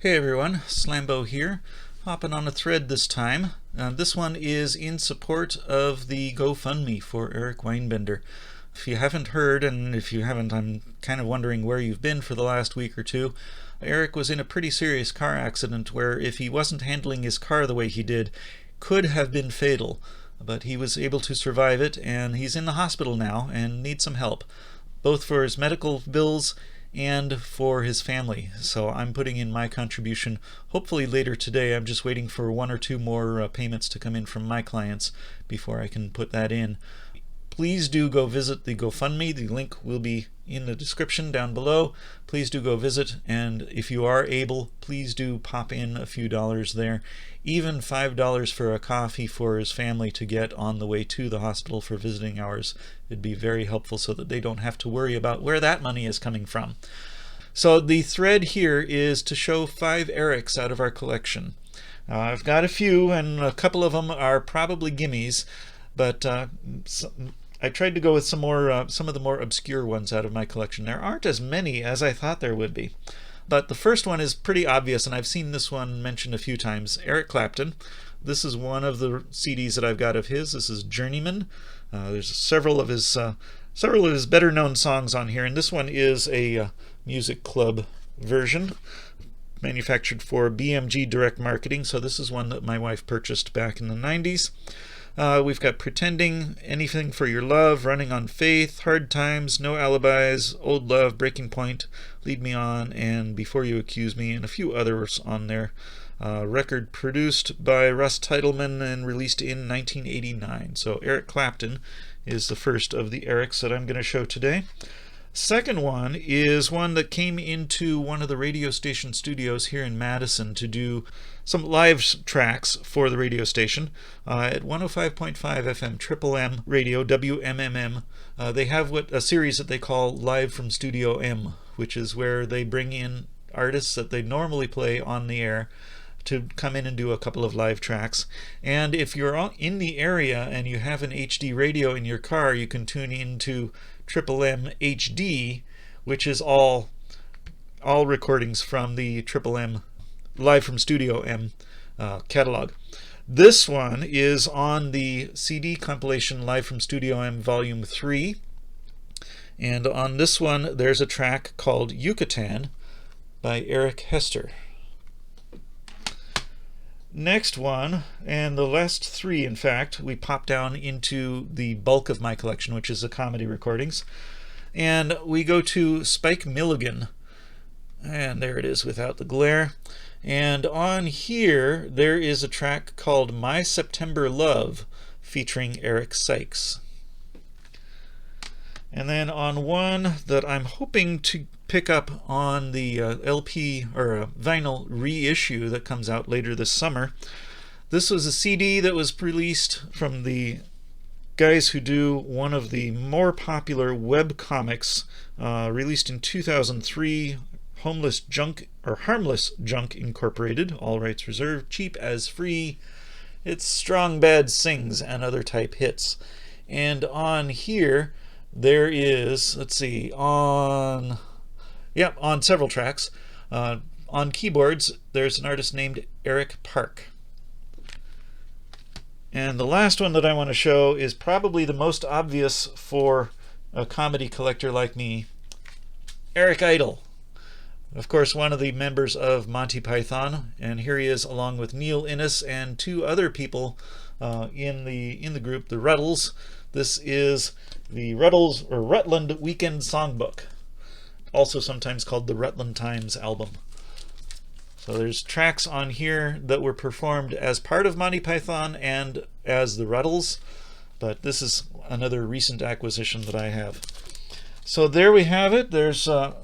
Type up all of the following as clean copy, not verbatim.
Hey everyone, Slambo here, hopping on a thread this time. This one is in support of the GoFundMe for Eric Weinbender. If you haven't heard, and if you haven't, I'm kind of wondering where you've been for the last week or two. Eric was in a pretty serious car accident where, if he wasn't handling his car the way he did, could have been fatal. But he was able to survive it, and he's in the hospital now and needs some help, both for his medical bills and for his family. So I'm putting in my contribution hopefully later today. I'm just waiting for one or two more payments to come in from my clients before I can put that in. Please do go visit the GoFundMe. The link will be in the description down below. Please do go visit, and if you are able, please do pop in a few dollars there. Even $5 for a coffee for his family to get on the way to the hospital for visiting hours would be very helpful, so that they don't have to worry about where that money is coming from. So the thread here is to show 5 Erics out of our collection. I've got a few, and a couple of them are probably gimmies, but I tried to go with some of the more obscure ones out of my collection. There aren't as many as I thought there would be. But the first one is pretty obvious, and I've seen this one mentioned a few times. Eric Clapton. This is one of the CDs that I've got of his. This is Journeyman. There's several of his better known songs on here, and this one is a music club version manufactured for BMG Direct Marketing. So this is one that my wife purchased back in the 90s. We've got Pretending, Anything for Your Love, Running on Faith, Hard Times, No Alibis, Old Love, Breaking Point, Lead Me On, and Before You Accuse Me, and a few others on there. Record produced by Russ Titleman and released in 1989. So Eric Clapton is the first of the Erics that I'm going to show today. Second one is one that came into one of the radio station studios here in Madison to do some live tracks for the radio station at 105.5 FM Triple M Radio, WMMM. They have a series that they call Live from Studio M, which is where they bring in artists that they normally play on the air to come in and do a couple of live tracks. And if you're in the area and you have an HD radio in your car, you can tune into Triple M HD, which is all recordings from the Triple M Live from Studio M catalog. This one is on the CD compilation Live from Studio M Volume 3, and on this one there's a track called Yucatan by Eric Hester. Next one, and the last 3 in fact, we pop down into the bulk of my collection, which is the comedy recordings, and we go to Spike Milligan, and there it is without the glare. And on here there is a track called My September Love featuring Eric Sykes. And then on one that I'm hoping to pick up on the LP or vinyl reissue that comes out later this summer. This was a CD that was released from the guys who do one of the more popular web comics, released in 2003, Harmless Junk Incorporated, all rights reserved, cheap as free. It's Strong Bad Sings and other type hits. And on here there is, let's see, on several tracks. On keyboards, there's an artist named Eric Park. And the last one that I want to show is probably the most obvious for a comedy collector like me, Eric Idle. Of course, one of the members of Monty Python, and here he is along with Neil Innes and 2 other people in the group, the Ruddles. This is the Rutland Weekend Songbook, also sometimes called the Rutland Times album. So there's tracks on here that were performed as part of Monty Python and as the Ruddles, but this is another recent acquisition that I have. So there we have it. There's 5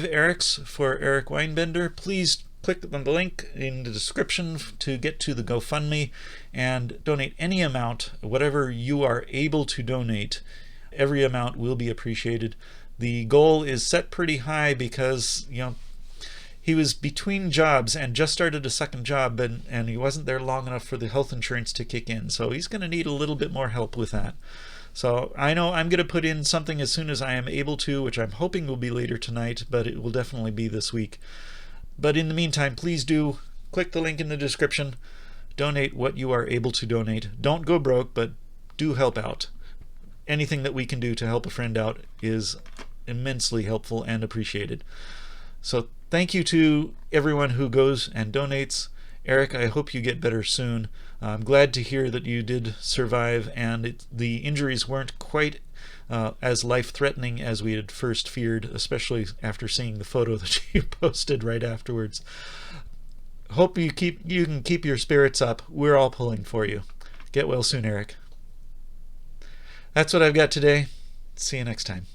Erics for Eric Weinbender. Please click on the link in the description to get to the GoFundMe and donate any amount, whatever you are able to donate. Every amount will be appreciated. The goal is set pretty high because, he was between jobs and just started a second job, and he wasn't there long enough for the health insurance to kick in. So he's going to need a little bit more help with that. So I know I'm going to put in something as soon as I am able to, which I'm hoping will be later tonight, but it will definitely be this week. But in the meantime, please do click the link in the description. Donate what you are able to donate. Don't go broke, but do help out. Anything that we can do to help a friend out is immensely helpful and appreciated. So thank you to everyone who goes and donates. Eric, I hope you get better soon. I'm glad to hear that you did survive and the injuries weren't quite as life-threatening as we had first feared, especially after seeing the photo that you posted right afterwards. Hope you can keep your spirits up. We're all pulling for you. Get well soon, Eric. That's what I've got today. See you next time.